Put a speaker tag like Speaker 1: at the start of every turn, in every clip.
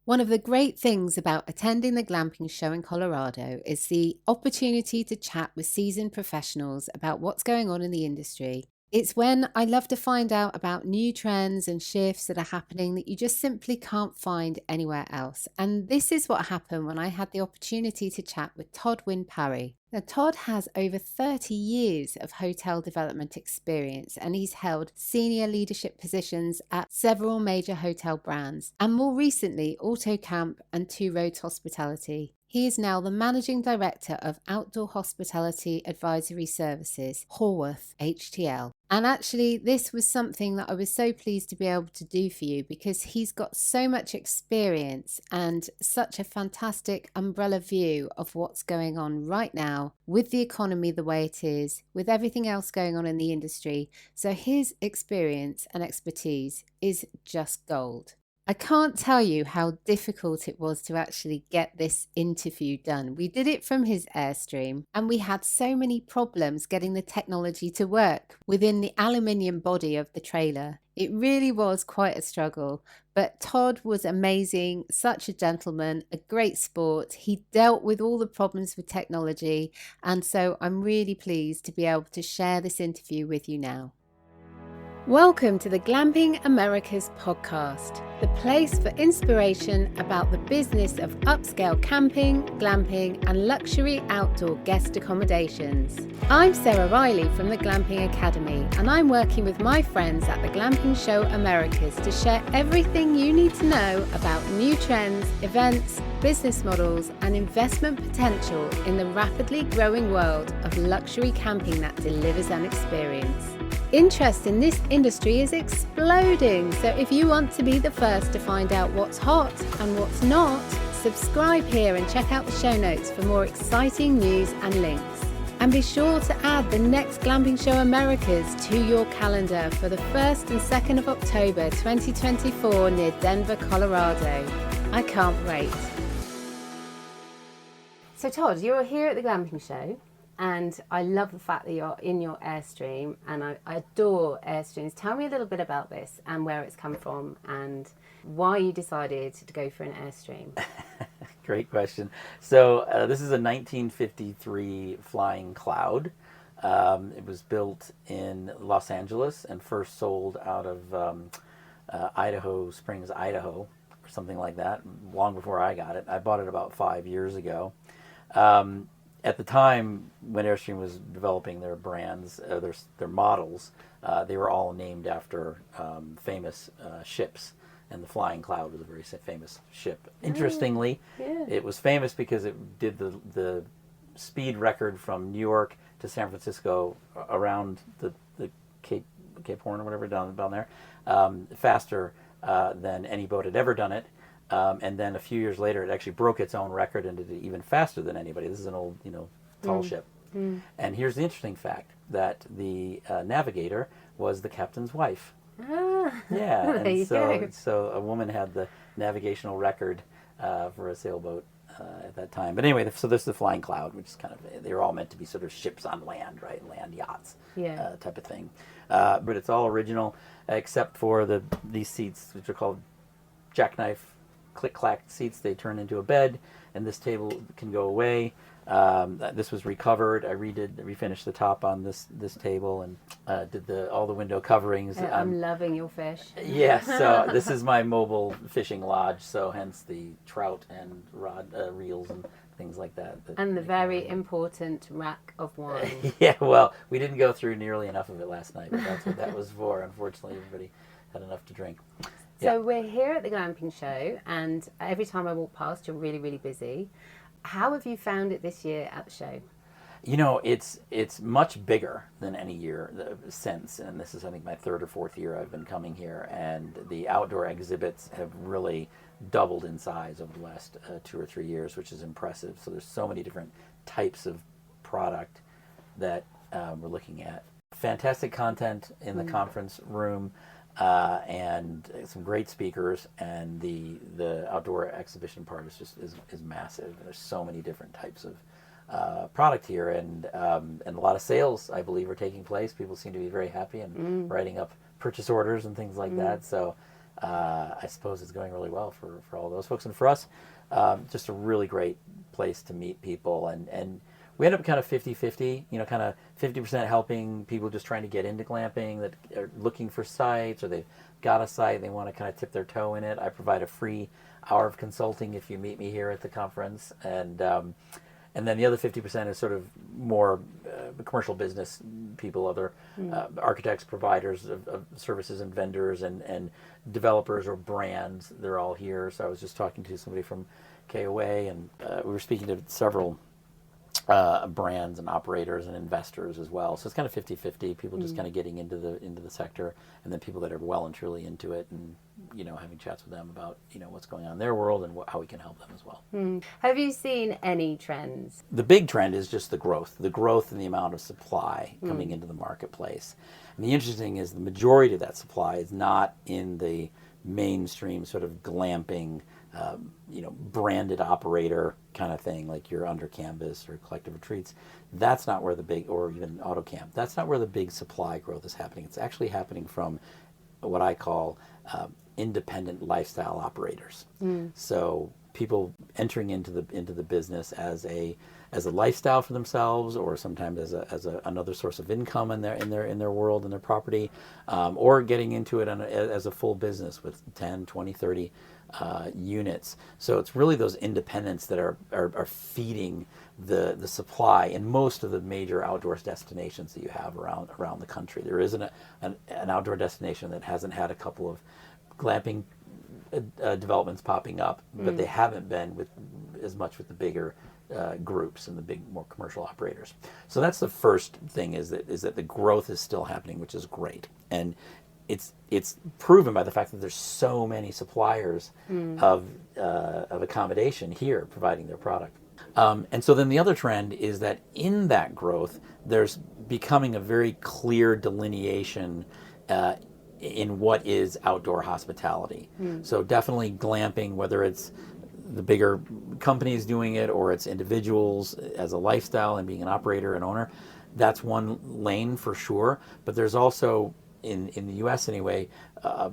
Speaker 1: One of the great things about attending the Glamping Show in Colorado is the opportunity to chat with seasoned professionals about what's going on in the industry. It's when I love to find out about new trends and shifts that are happening that you just simply can't find anywhere else. And this is what happened when I had the opportunity to chat with Todd Wynne-Parry. Now, Todd has over 30 years of hotel development experience, and he's held senior leadership positions at several major hotel brands, and more recently, AutoCamp and Two Roads Hospitality. He is now the Managing Director of Outdoor Hospitality Advisory Services, Horwath, HTL. And actually, this was something that I was so pleased to be able to do for you because he's got so much experience and such a fantastic umbrella view of what's going on right now with the economy the way it is, with everything else going on in the industry. So his experience and expertise is just gold. I can't tell you how difficult it was to actually get this interview done. We did it from his Airstream, and we had so many problems getting the technology to work within the aluminium body of the trailer. It really was quite a struggle, but Todd was amazing, such a gentleman, a great sport. He dealt with all the problems with technology, and so I'm really pleased to be able to share this interview with you now. Welcome to the Glamping Americas podcast, the place for inspiration about the business of upscale camping, glamping, and luxury outdoor guest accommodations. I'm Sarah Riley from the Glamping Academy, and I'm working with my friends at the Glamping Show Americas to share everything you need to know about new trends, events, business models, and investment potential in the rapidly growing world of luxury camping that delivers an experience. Interest in this industry is exploding, so if you want to be the first to find out what's hot and what's not, subscribe here and check out the show notes for more exciting news and links. And be sure to add the next Glamping Show Americas to your calendar for the 1st and 2nd of October 2024 near Denver, Colorado. I can't wait. So Todd, you're here at the Glamping Show. And I love the fact that you're in your Airstream, and I adore Airstreams. Tell me a little bit about this and where it's come from and why you decided to go for an Airstream.
Speaker 2: Great question. So this is a 1953 Flying Cloud. It was built in Los Angeles and first sold out of Idaho Springs, Idaho, or something like that, long before I got it. I bought it about 5 years ago. At the time when Airstream was developing their brands, their models, they were all named after famous ships, and the Flying Cloud was a very famous ship. Interestingly, it was famous because it did the speed record from New York to San Francisco around the Cape Horn or whatever down there, faster than any boat had ever done it. And then a few years later, it actually broke its own record and did it even faster than anybody. This is an old, tall ship. And here's the interesting fact, that the navigator was the captain's wife.
Speaker 1: Ah,
Speaker 2: Yeah,
Speaker 1: there you go.
Speaker 2: So a woman had the navigational record for a sailboat at that time. But anyway, so this is the Flying Cloud, which is kind of, they were all meant to be sort of ships on land, right? Land yachts, type of thing. But it's all original, except for these seats, which are called jackknife click-clack seats. They turn into a bed, and this table can go away. This was recovered. I refinished the top on this table and did all the window coverings.
Speaker 1: I'm loving your fish.
Speaker 2: Yes, so this is my mobile fishing lodge, so hence the trout and rod reels and things like that.
Speaker 1: And the very important rack of wine.
Speaker 2: Yeah, well, we didn't go through nearly enough of it last night, but that's what that was for. Unfortunately, everybody had enough to drink.
Speaker 1: So we're here at the Glamping Show, and every time I walk past, you're really, really busy. How have you found it this year at the show?
Speaker 2: It's much bigger than any year since, and this is, I think, my 3rd or 4th year I've been coming here, and the outdoor exhibits have really doubled in size over the last 2 or 3 years, which is impressive. So there's so many different types of product that we're looking at. Fantastic content in the conference room. And some great speakers, and the outdoor exhibition part is massive. There's so many different types of product here, and a lot of sales, I believe, are taking place. People seem to be very happy and writing up purchase orders and things like that. So I suppose it's going really well for all those folks. And for us, just a really great place to meet people. And we end up kind of 50-50, kind of 50% helping people just trying to get into glamping that are looking for sites, or they've got a site and they want to kind of tip their toe in it. I provide a free hour of consulting if you meet me here at the conference. And then the other 50% is sort of more commercial business people, other architects, providers of services and vendors and developers or brands. They're all here. So I was just talking to somebody from KOA, and we were speaking to several brands and operators and investors as well. So it's kind of 50-50, people just kind of getting into the sector, and then people that are well and truly into it, and having chats with them about what's going on in their world and how we can help them as well.
Speaker 1: Have you seen any trends?
Speaker 2: The big trend is just the growth in the amount of supply coming into the marketplace. And the interesting is the majority of that supply is not in the mainstream sort of glamping, branded operator kind of thing, like your Under Canvas or Collective Retreats. That's not where the big, or even AutoCamp, that's not where the big supply growth is happening. It's actually happening from what I call independent lifestyle operators. So people entering into the business as a lifestyle for themselves, or sometimes as another source of income in their world and their property, or getting into it as a full business with 10, 20, 30 units. So it's really those independents that are feeding the supply in most of the major outdoor destinations that you have around the country. There isn't an outdoor destination that hasn't had a couple of glamping developments popping up, but they haven't been with the bigger groups and the big, more commercial operators. So that's the first thing, is that the growth is still happening, which is great. And it's proven by the fact that there's so many suppliers of accommodation here providing their product. And so then the other trend is that in that growth, there's becoming a very clear delineation in what is outdoor hospitality. So definitely glamping, whether it's the bigger companies doing it or it's individuals as a lifestyle and being an operator and owner, that's one lane for sure. But there's also, in the US anyway,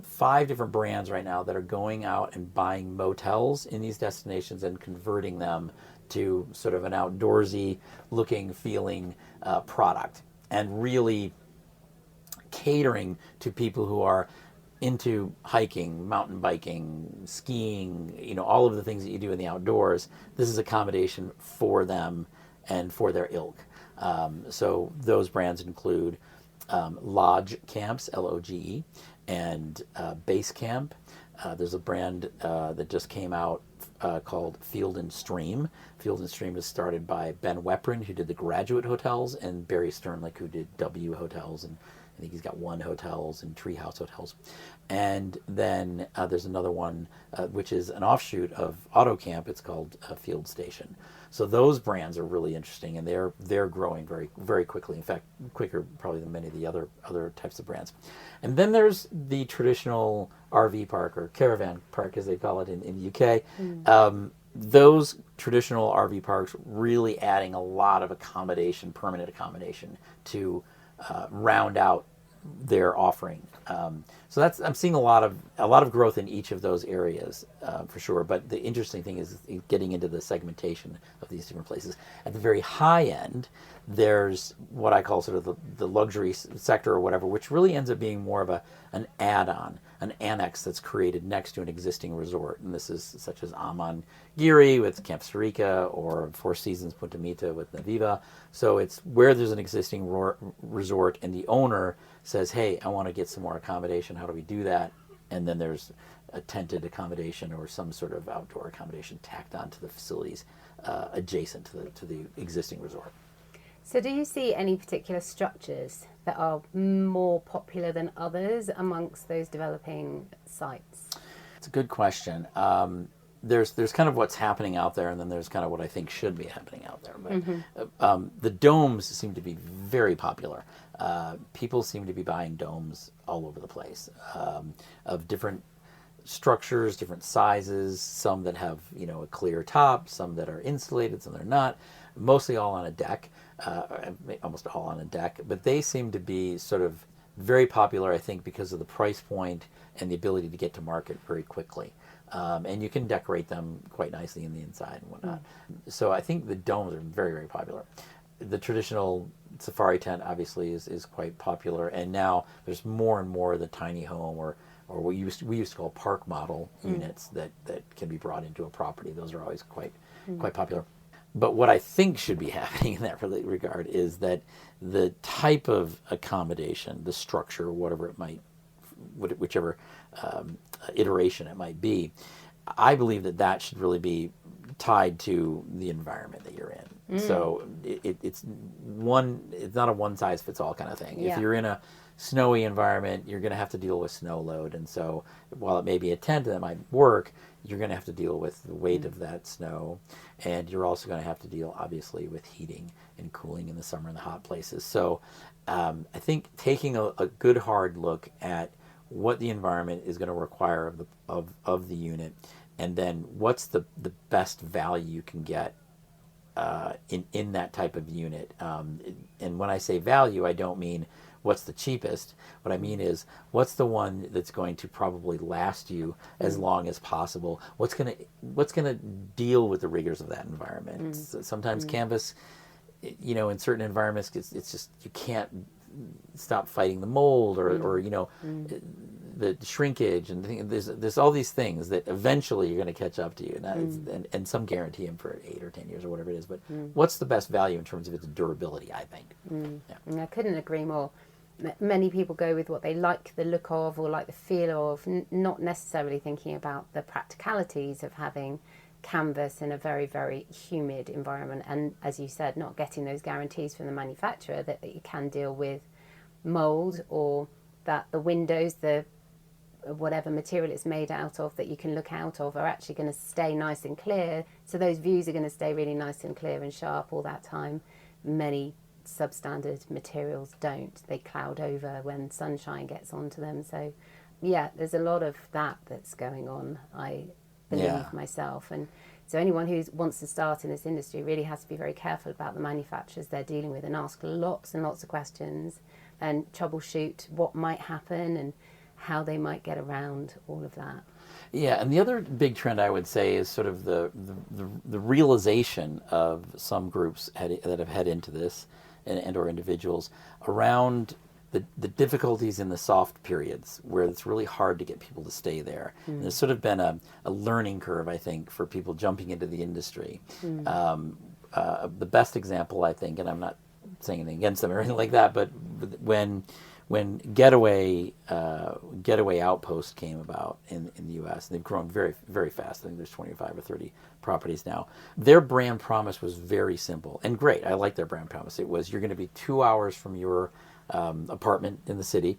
Speaker 2: 5 different brands right now that are going out and buying motels in these destinations and converting them to sort of an outdoorsy looking, feeling product, and really catering to people who are into hiking, mountain biking, skiing, all of the things that you do in the outdoors. This is accommodation for them and for their ilk. So those brands include Lodge Camps, LOGE, and Base Camp. There's a brand that just came out called Field and Stream. Field and Stream is started by Ben Weprin, who did the Graduate Hotels, and Barry Sternlick, who did W Hotels, and I think he's got One Hotels and Treehouse Hotels. And then there's another one which is an offshoot of AutoCamp. It's called Field Station. So those brands are really interesting, and they're growing very, very quickly. In fact, quicker probably than many of the other types of brands. And then there's the traditional RV park, or caravan park as they call it in the UK. Those traditional RV parks really adding a lot of accommodation, permanent accommodation, to round out their offering. So I'm seeing a lot of growth in each of those areas for sure. But the interesting thing is getting into the segmentation of these different places. At the very high end, there's what I call sort of the luxury sector or whatever, which really ends up being more of an add-on, an annex that's created next to an existing resort. And this is such as Amman Giri with Camp Sarica, or Four Seasons Punta Mita with Naviva. So it's where there's an existing resort and the owner says, hey, I want to get some more accommodation. How do we do that? And then there's a tented accommodation or some sort of outdoor accommodation tacked onto the facilities adjacent to the existing resort.
Speaker 1: So do you see any particular structures that are more popular than others amongst those developing sites?
Speaker 2: It's a good question. There's kind of what's happening out there, and then there's kind of what I think should be happening out there. But the domes seem to be very popular. People seem to be buying domes all over the place, of different structures, different sizes, some that have a clear top, some that are insulated, some that are not, mostly all on a deck, almost all on a deck, but they seem to be sort of very popular, I think, because of the price point and the ability to get to market very quickly. And you can decorate them quite nicely in the inside and whatnot. So I think the domes are very, very popular. The traditional safari tent obviously is quite popular, and now there's more and more of the tiny home or we used to call park model units that can be brought into a property. Those are always quite popular. But what I think should be happening in that regard is that the type of accommodation, the structure, whatever it might, whichever iteration it might be, I believe that should really be tied to the environment that you're in. So it's not a one size fits all kind of thing.
Speaker 1: Yeah.
Speaker 2: If you're in a snowy environment, you're going to have to deal with snow load, and so while it may be a tent that might work, you're going to have to deal with the weight of that snow, and you're also going to have to deal obviously with heating and cooling in the summer in the hot places. So I think taking a good hard look at what the environment is going to require of the unit, and then what's the best value you can get in that type of unit. And when I say value, I don't mean what's the cheapest. What I mean is what's the one that's going to probably last you as long as possible. What's gonna deal with the rigors of that environment. Sometimes canvas, in certain environments, it's just you can't stop fighting the mold or the shrinkage, and there's all these things that eventually you're going to catch up to you, and some guarantee them for 8 or 10 years or whatever it is. But what's the best value in terms of its durability? I think.
Speaker 1: Yeah. I couldn't agree more. Many people go with what they like the look of or like the feel of, not necessarily thinking about the practicalities of having canvas in a very, very humid environment, and as you said, not getting those guarantees from the manufacturer that you can deal with mold, or that the windows, the whatever material it's made out of that you can look out of, are actually going to stay nice and clear, so those views are going to stay really nice and clear and sharp all that time. Many substandard materials don't. They cloud over when sunshine gets onto them. So yeah, there's a lot of that's going on, I believe myself. And so anyone who wants to start in this industry really has to be very careful about the manufacturers they're dealing with, and ask lots and lots of questions and troubleshoot what might happen and how they might get around all of that.
Speaker 2: Yeah, and the other big trend I would say is sort of the realization of some groups that have head into this and or individuals around the difficulties in the soft periods where it's really hard to get people to stay there. And there's sort of been a learning curve, I think, for people jumping into the industry. The best example, I think, and I'm not saying anything against them or anything like that, but when Getaway Outpost came about in the U.S., and they've grown very, very fast. I think there's 25 or 30 properties now. Their brand promise was very simple and great. I like their brand promise. It was, you're going to be 2 hours from your apartment in the city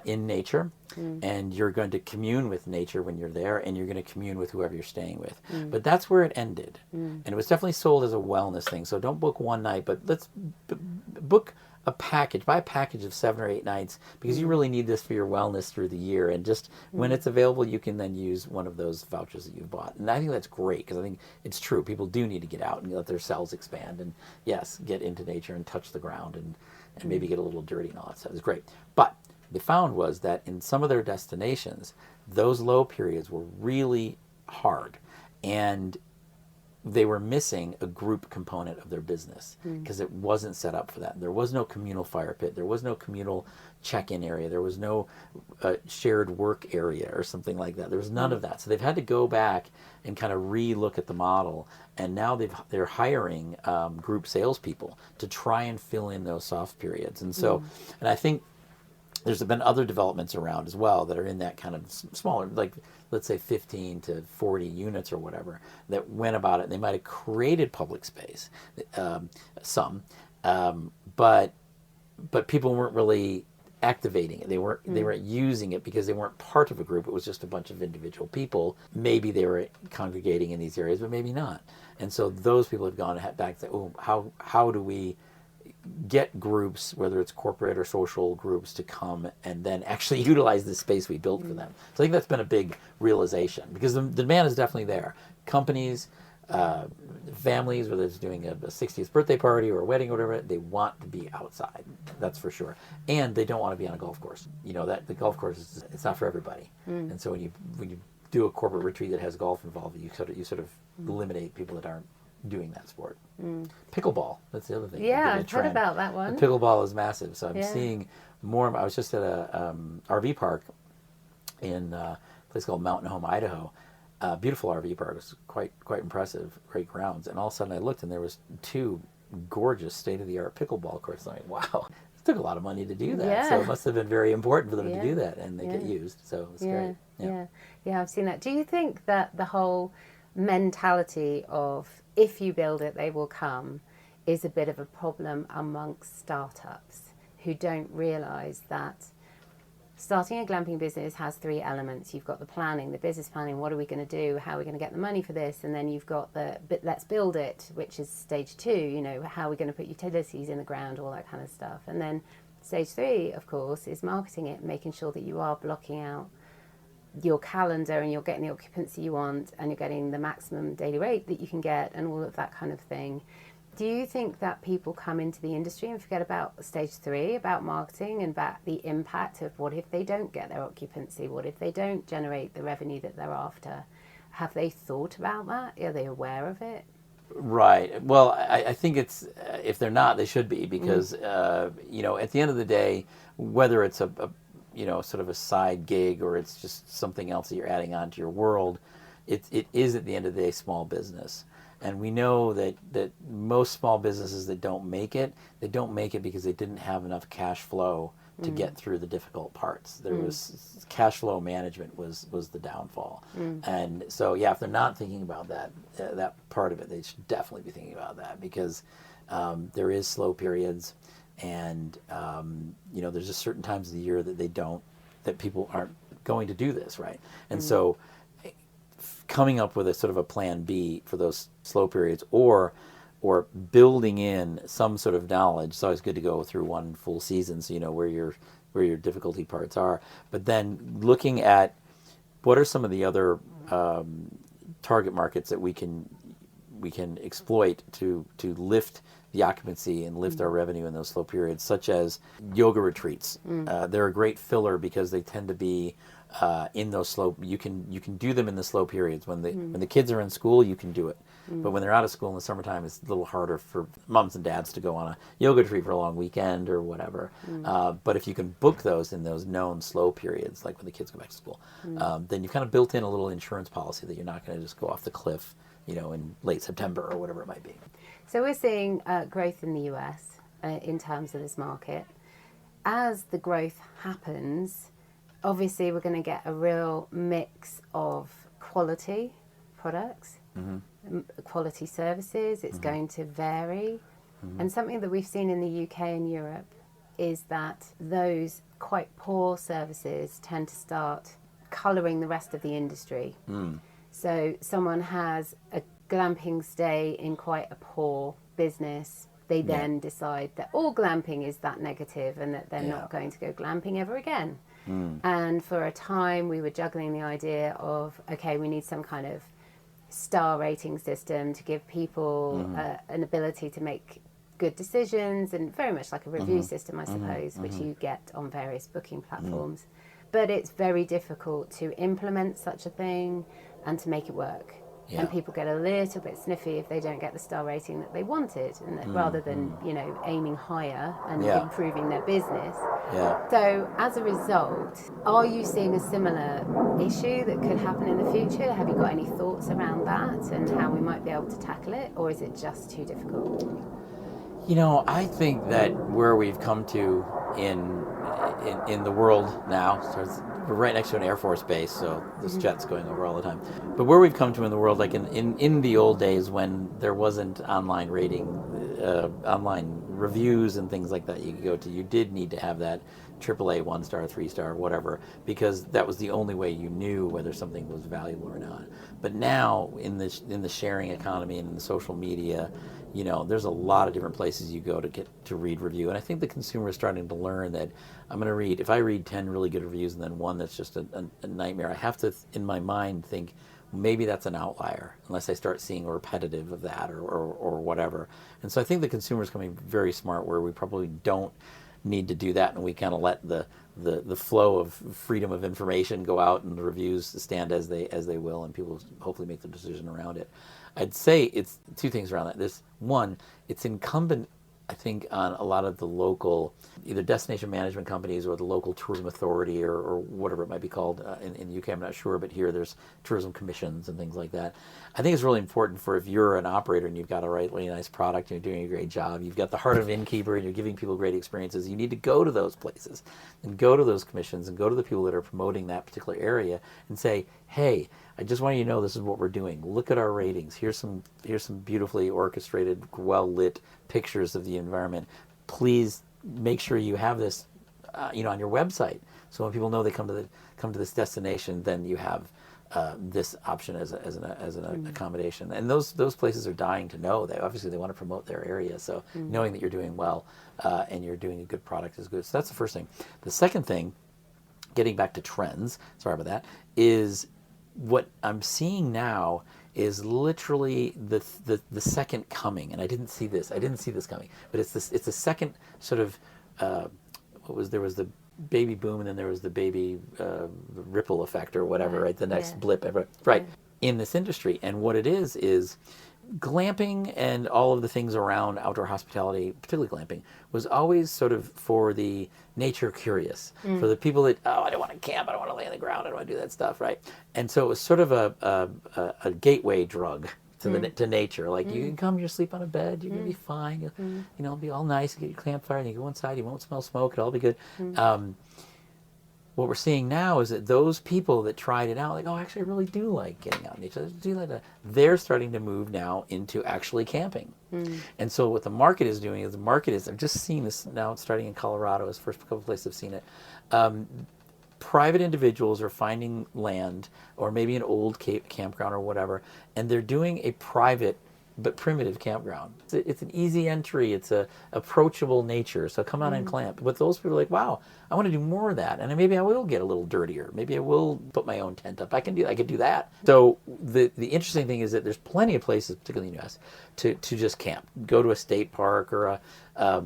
Speaker 2: in nature, and you're going to commune with nature when you're there, and you're going to commune with whoever you're staying with. But that's where it ended. And it was definitely sold as a wellness thing. So don't book one night, but let's book a package. Buy a package of 7 or 8 nights, because you really need this for your wellness through the year. And just when it's available, you can then use one of those vouchers that you've bought. And I think that's great, because I think it's true. People do need to get out and let their cells expand, and yes, get into nature and touch the ground and maybe get a little dirty and all that stuff. It's great. But they found was that in some of their destinations, those low periods were really hard, and they were missing a group component of their business because it wasn't set up for that. There was no communal fire pit. There was no communal check-in area. There was no shared work area or something like that. There was none of that. So they've had to go back and kind of re-look at the model, and now they're hiring group salespeople to try and fill in those soft periods. And so, and I think there's been other developments around as well that are in that kind of smaller, like let's say 15 to 40 units or whatever, that went about it. They might have created public space, but people weren't really activating it. They weren't using it because they weren't part of a group. It was just a bunch of individual people. Maybe they were congregating in these areas, but maybe not. And so those people have gone back and said, oh, how do we get groups, whether it's corporate or social groups, to come and then actually utilize the space we built for them. So I think that's been a big realization, because the demand is definitely there. Companies, families, whether it's doing a 60th birthday party or a wedding or whatever, they want to be outside. That's for sure. And they don't want to be on a golf course. That the golf course it's not for everybody. And so when you do a corporate retreat that has golf involved, you sort of eliminate people that aren't doing that sport. Pickleball, that's the other thing.
Speaker 1: Yeah, I've heard about that one.
Speaker 2: The pickleball is massive. So I'm seeing more. I was just at a RV park in a place called Mountain Home, Idaho. Beautiful RV park. It was quite impressive, great grounds. And all of a sudden I looked and there was 2 gorgeous state-of-the-art pickleball courts. I'm like, wow, it took a lot of money to do that.
Speaker 1: Yeah.
Speaker 2: So it must have been very important for them to do that, and they get used. So it's great.
Speaker 1: Yeah, I've seen that. Do you think that the whole mentality of if you build it, they will come is a bit of a problem amongst startups who don't realize that starting a glamping business has 3 elements? You've got the planning, the business planning, what are we going to do, how are we going to get the money for this, and then you've got the let's build it, which is stage 2, how are we going to put utilities in the ground, all that kind of stuff. And then stage 3, of course, is marketing it, making sure that you are blocking out your calendar and you're getting the occupancy you want and you're getting the maximum daily rate that you can get and all of that kind of thing. Do you think that people come into the industry and forget about stage 3, about marketing and about the impact of what if they don't get their occupancy? What if they don't generate the revenue that they're after? Have they thought about that? Are they aware of it?
Speaker 2: Right. Well, I think it's, if they're not, they should be, because, at the end of the day, whether it's a sort of a side gig or it's just something else that you're adding on to your world, it is at the end of the day small business. And we know that most small businesses that don't make it, they don't make it because they didn't have enough cash flow to get through the difficult parts. There was cash flow management was the downfall. And so, if they're not thinking about that part of it, they should definitely be thinking about that, because there is slow periods, and there's just certain times of the year that people aren't going to do this, right? And so coming up with a sort of a plan B for those slow periods, or building in some sort of knowledge. It's always good to go through one full season so you know where your difficulty parts are. But then looking at what are some of the other target markets that we can exploit to lift the occupancy and lift our revenue in those slow periods, such as yoga retreats. They're a great filler because they tend to be in those slow. You can do them in the slow periods when the kids are in school. You can do it, but when they're out of school in the summertime, it's a little harder for moms and dads to go on a yoga retreat for a long weekend or whatever. But if you can book those in those known slow periods, like when the kids go back to school, then you've kind of built in a little insurance policy that you're not going to just go off the cliff, in late September or whatever it might be.
Speaker 1: So we're seeing growth in the US in terms of this market. As the growth happens, obviously we're going to get a real mix of quality products, quality services. It's going to vary. And something that we've seen in the UK and Europe is that those quite poor services tend to start colouring the rest of the industry. So someone has a glamping stay in quite a poor business. They then decide that all glamping is that negative and that they're not going to go glamping ever again. And for a time we were juggling the idea of, okay, we need some kind of star rating system to give people an ability to make good decisions, and very much like a review system, I suppose, which you get on various booking platforms. But it's very difficult to implement such a thing and to make it work. And people get a little bit sniffy if they don't get the star rating that they wanted, and that rather than aiming higher and improving their business. So as a result, are you seeing a similar issue that could happen in the future? Have you got any thoughts around that and how we might be able to tackle it, or is it just too difficult?
Speaker 2: I think that where we've come to in the world now, we're right next to an Air Force base, so this jet's going over all the time. But where we've come to in the world, like in the old days when there wasn't online rating, online reviews and things like that you could go to, you did need to have that AAA, 1-star, 3-star, whatever, because that was the only way you knew whether something was valuable or not. But now in the sharing economy and in the social media, there's a lot of different places you go to get to read review. And I think the consumer is starting to learn that if I read 10 really good reviews and then one that's just a nightmare, I have to, in my mind, think, maybe that's an outlier unless I start seeing a repetitive of that or whatever. And so I think the consumer is coming very smart where we probably don't need to do that, and we kind of let the flow of freedom of information go out and the reviews stand as they will, and people hopefully make the decision around it. I'd say it's two things around that. This one, it's incumbent, I think, on a lot of the local, either destination management companies or the local tourism authority or whatever it might be called. In the UK, I'm not sure, but here there's tourism commissions and things like that. I think it's really important for if you're an operator and you've got a really nice product and you're doing a great job, you've got the heart of an innkeeper and you're giving people great experiences, you need to go to those places and go to those commissions and go to the people that are promoting that particular area and say, hey, I just want you to know this is what we're doing. Look at our ratings. Here's some beautifully orchestrated, well-lit pictures of the environment. Please make sure you have this, on your website. So when people know they come to this destination, then you have this option as an accommodation. And those places are dying to know that. Obviously, they want to promote their area. So knowing that you're doing well and you're doing a good product is good. So that's the first thing. The second thing, getting back to trends, sorry about that, is what I'm seeing now is literally the second coming, and I didn't see this coming, but it's a second sort of there was the baby boom and then there was the baby ripple effect or whatever, right? The next blip ever, right? In this industry, and what it is glamping and all of the things around outdoor hospitality, particularly glamping, was always sort of for the nature curious, for the people that, I don't want to camp, I don't want to lay on the ground, I don't want to do that stuff, right? And so it was sort of a gateway drug to nature. Like, you can come, you'll sleep on a bed, you're going to be fine, you'll, it'll be all nice, you get your campfire, and you go inside, you won't smell smoke, it'll all be good. What we're seeing now is that those people that tried it out, like, actually I really do like getting out in nature, I do like that, they're starting to move now into actually camping. And so what the market is doing is I'm just seeing this now, it's starting in Colorado, as the first couple of places I've seen it. Private individuals are finding land or maybe an old campground or whatever, and they're doing a private but primitive campground. It's an easy entry. It's a approachable nature. So come on and clamp. But those people are like, wow, I want to do more of that, and maybe I will get a little dirtier. Maybe I will put my own tent up. I could do that. So the interesting thing is that there's plenty of places, particularly in the U.S., to just camp. Go to a state park or a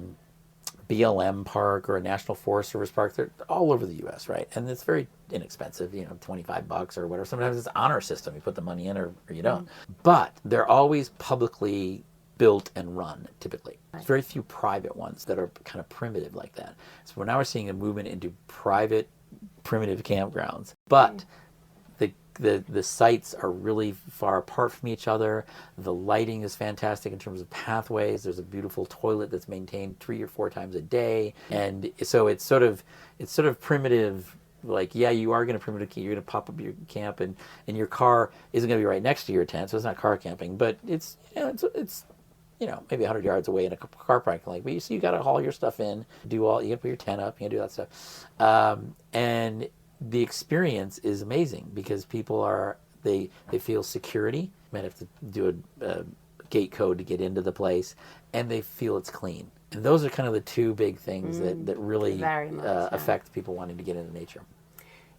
Speaker 2: BLM park or a National Forest Service park. They're all over the U.S., right? And it's very inexpensive, $25 or whatever. Sometimes it's honor system. You put the money in or you don't. But they're always publicly built and run, typically. There's very few private ones that are kind of primitive like that. So now we're seeing a movement into private, primitive campgrounds. But the sites are really far apart from each other. The lighting is fantastic in terms of pathways. There's a beautiful toilet that's maintained 3 or 4 times a day. And so it's sort of primitive. Like, you are going to primitive. You're going to pop up your camp, and your car isn't going to be right next to your tent, so it's not car camping. But it's maybe 100 yards away in a car parking lot. But you got to haul your stuff in, you got to put your tent up, you got to do that stuff, and the experience is amazing because people they feel security. You might have to do a gate code to get into the place, and they feel it's clean. And those are kind of the two big things that really affect people wanting to get into nature.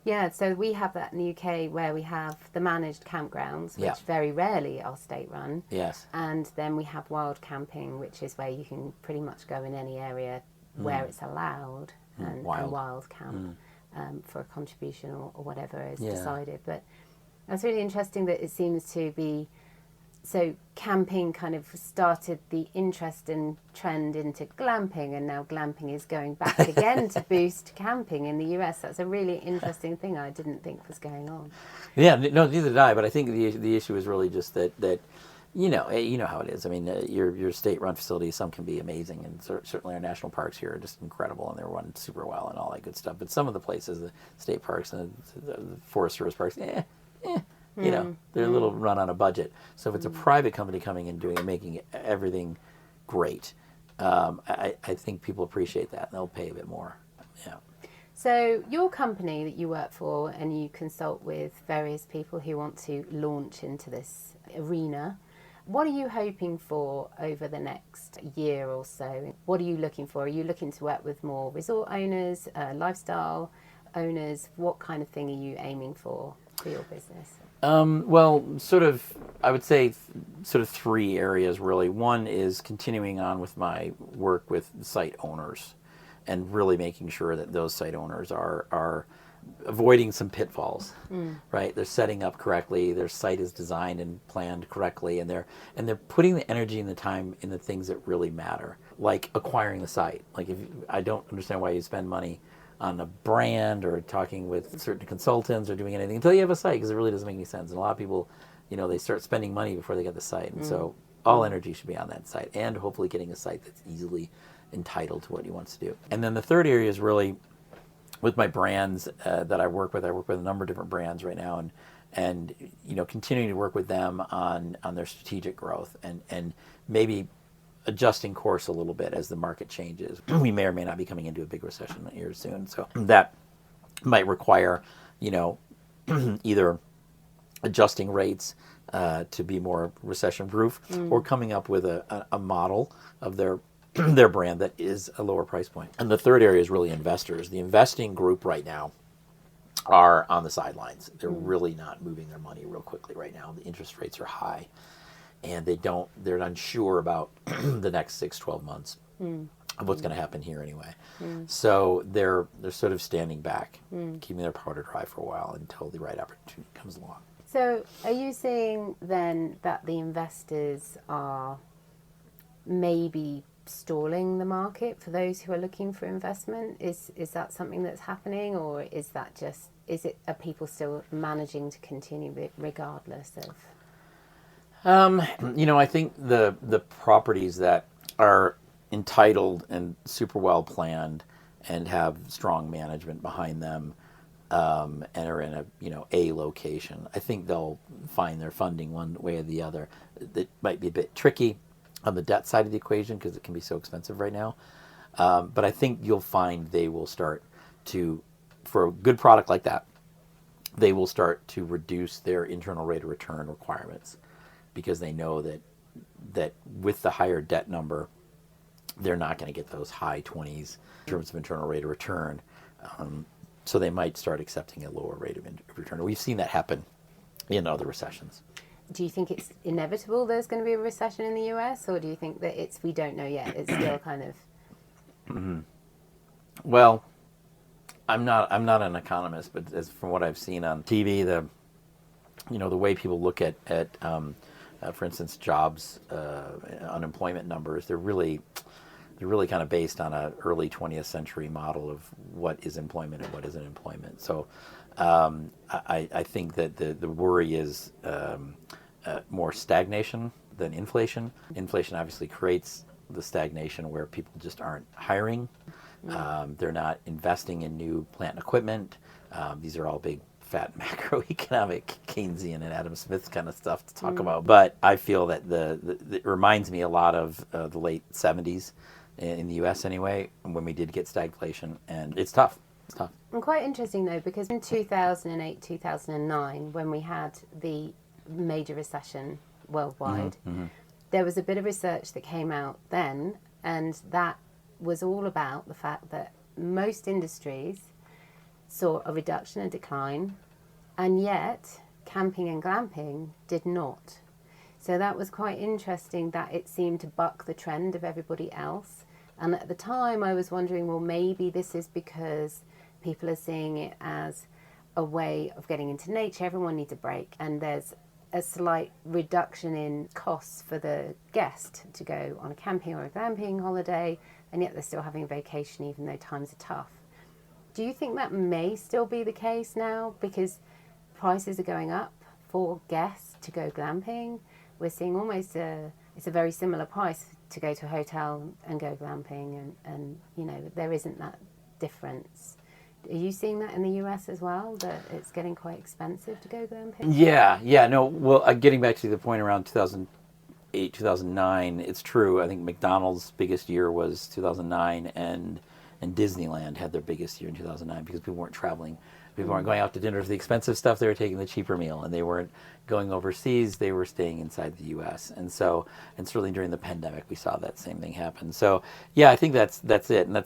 Speaker 1: Yeah, so we have that in the UK where we have the managed campgrounds, which very rarely are state run.
Speaker 2: Yes.
Speaker 1: And then we have wild camping, which is where you can pretty much go in any area where it's allowed and wild camp. For a contribution or whatever is decided. But that's really interesting that it seems to be, so camping kind of started the interest and trend into glamping, and now glamping is going back again to boost camping in the US. That's a really interesting thing I didn't think was going on.
Speaker 2: Yeah, no, neither did I, but I think the issue is really just that you know how it is. I mean, your state-run facilities, some can be amazing, and certainly our national parks here are just incredible, and they're run super well and all that good stuff. But some of the places, the state parks and the Forest Service parks, they're a little run on a budget. So if it's a private company coming and making everything great, I think people appreciate that, and they'll pay a bit more. Yeah.
Speaker 1: So your company that you work for, and you consult with various people who want to launch into this arena. What are you hoping for over the next year or so? What are you looking for? Are you looking to work with more resort owners, lifestyle owners? What kind of thing are you aiming for your business?
Speaker 2: Well, sort of, I would say sort of three areas really. One is continuing on with my work with site owners and really making sure that those site owners are avoiding some pitfalls, right? They're setting up correctly, their site is designed and planned correctly, and they're putting the energy and the time in the things that really matter, like acquiring the site. Like if I don't understand why you spend money on a brand or talking with certain consultants or doing anything until you have a site, because it really doesn't make any sense. And a lot of people, they start spending money before they get the site, and so all energy should be on that site, and hopefully getting a site that's easily entitled to what he wants to do. And then the third area is really with my brands that I work with. I work with a number of different brands right now, and continuing to work with them on their strategic growth and maybe adjusting course a little bit as the market changes. We may or may not be coming into a big recession here soon, so that might require either adjusting rates to be more recession proof, or coming up with a model of their their brand that is a lower price point. And the third area is really investors. The investing group right now are on the sidelines. They're really not moving their money real quickly right now. The interest rates are high, and they're unsure about the next 6-12 months of what's going to happen here anyway. So they're sort of standing back, keeping their powder dry for a while until the right opportunity comes along.
Speaker 1: So are you saying then that the investors are maybe stalling the market for those who are looking for investment? Is that something that's happening, or is are people still managing to continue regardless of?
Speaker 2: I think the properties that are entitled and super well planned and have strong management behind them, and are in a location, I think they'll find their funding one way or the other. It might be a bit tricky on the debt side of the equation because it can be so expensive right now. But I think you'll find they will start to, for a good product like that, they will start to reduce their internal rate of return requirements, because they know that with the higher debt number, they're not going to get those high 20s in terms of internal rate of return. So they might start accepting a lower rate of return. We've seen that happen in other recessions.
Speaker 1: Do you think it's inevitable there's going to be a recession in the US, or do you think that we don't know yet? It's still kind of...
Speaker 2: Well, I'm not an economist, but from what I've seen on TV, the way people look at for instance, jobs, unemployment numbers, they're really kind of based on an early 20th century model of what is employment and what isn't employment. So I think that the worry is more stagnation than inflation. Inflation obviously creates the stagnation where people just aren't hiring. They're not investing in new plant and equipment. These are all big, fat macroeconomic Keynesian and Adam Smith kind of stuff to talk about. But I feel that it reminds me a lot of the late 70s in the U.S. anyway, when we did get stagflation, and it's tough. It's tough.
Speaker 1: And quite interesting though, because in 2008, 2009, when we had the major recession worldwide, there was a bit of research that came out then, and that was all about the fact that most industries saw a reduction and decline, and yet camping and glamping did not. So that was quite interesting that it seemed to buck the trend of everybody else. And at the time I was wondering, well, maybe this is because people are seeing it as a way of getting into nature. Everyone needs a break, and there's a slight reduction in costs for the guest to go on a camping or a glamping holiday, and yet they're still having a vacation even though times are tough. Do you think that may still be the case now because prices are going up for guests to go glamping? We're seeing almost it's a very similar price to go to a hotel and go glamping, and there isn't that difference. Are you seeing that in the US as well, that it's getting quite expensive to go glamping?
Speaker 2: Yeah, no, well, getting back to the point around 2008, 2009, it's true. I think McDonald's biggest year was 2009, and Disneyland had their biggest year in 2009 because people weren't traveling. People weren't going out to dinner for the expensive stuff. They were taking the cheaper meal, and they weren't going overseas. They were staying inside the U.S. And certainly during the pandemic, we saw that same thing happen. So yeah, I think that's it, and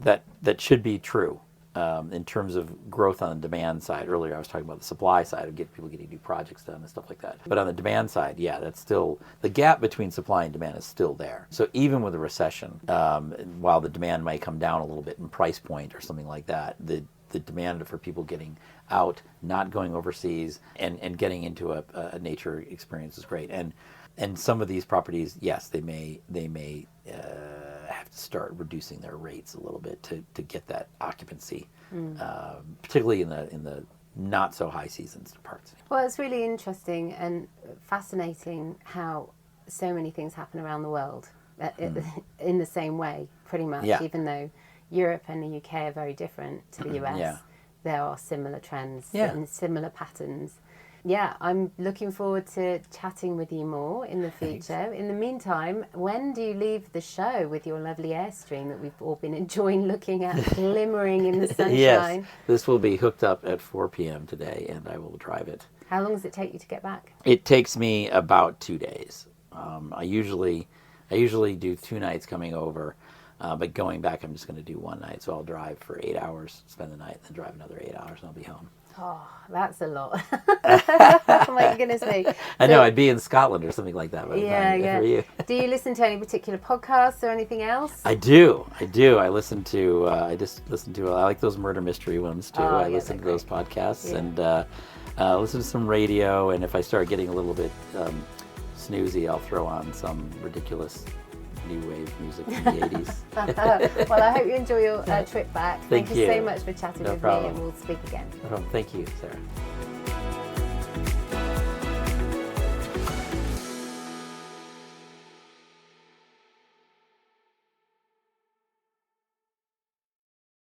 Speaker 2: that should be true. in terms of growth on the demand side. Earlier I was talking about the supply side of people getting new projects done and stuff like that. But on the demand side, yeah, that's still, the gap between supply and demand is still there. So even with a recession, while the demand might come down a little bit in price point or something like that, the demand for people getting out, not going overseas, and getting into a nature experience is great. And some of these properties, yes, they may have to start reducing their rates a little bit to get that occupancy, particularly in the not so high seasons parts.
Speaker 1: Well, it's really interesting and fascinating how so many things happen around the world in the same way, pretty much.
Speaker 2: Yeah.
Speaker 1: Even though Europe and the UK are very different to the US,
Speaker 2: Yeah.
Speaker 1: there are similar trends
Speaker 2: Yeah.
Speaker 1: and similar patterns. Yeah, I'm looking forward to chatting with you more in the future.
Speaker 2: Thanks.
Speaker 1: In the meantime, when do you leave the show with your lovely Airstream that we've all been enjoying looking at, glimmering in the sunshine?
Speaker 2: Yes, this will be hooked up at 4 p.m. today, and I will drive it.
Speaker 1: How long does it take you to get back?
Speaker 2: It takes me about 2 days. I usually do 2 nights coming over, but going back I'm just going to do 1 night. So I'll drive for 8 hours, spend the night, then drive another 8 hours, and I'll be home.
Speaker 1: Oh, that's a lot. Oh my goodness me.
Speaker 2: I know, I'd be in Scotland or something like that by the
Speaker 1: Yeah,
Speaker 2: time
Speaker 1: yeah.
Speaker 2: for you.
Speaker 1: Do you listen to any particular podcasts or anything else?
Speaker 2: I do. I listen to, I like those murder mystery ones too.
Speaker 1: Oh,
Speaker 2: I
Speaker 1: yeah,
Speaker 2: listen to
Speaker 1: they're
Speaker 2: those podcasts
Speaker 1: Yeah.
Speaker 2: and listen to some radio. And if I start getting a little bit snoozy, I'll throw on some ridiculous new wave music from the 80s.
Speaker 1: Well, I hope you enjoy your trip back. Thank you
Speaker 2: you.
Speaker 1: so much for chatting
Speaker 2: No
Speaker 1: with
Speaker 2: problem.
Speaker 1: me, and we'll speak again.
Speaker 2: Thank you, Sarah.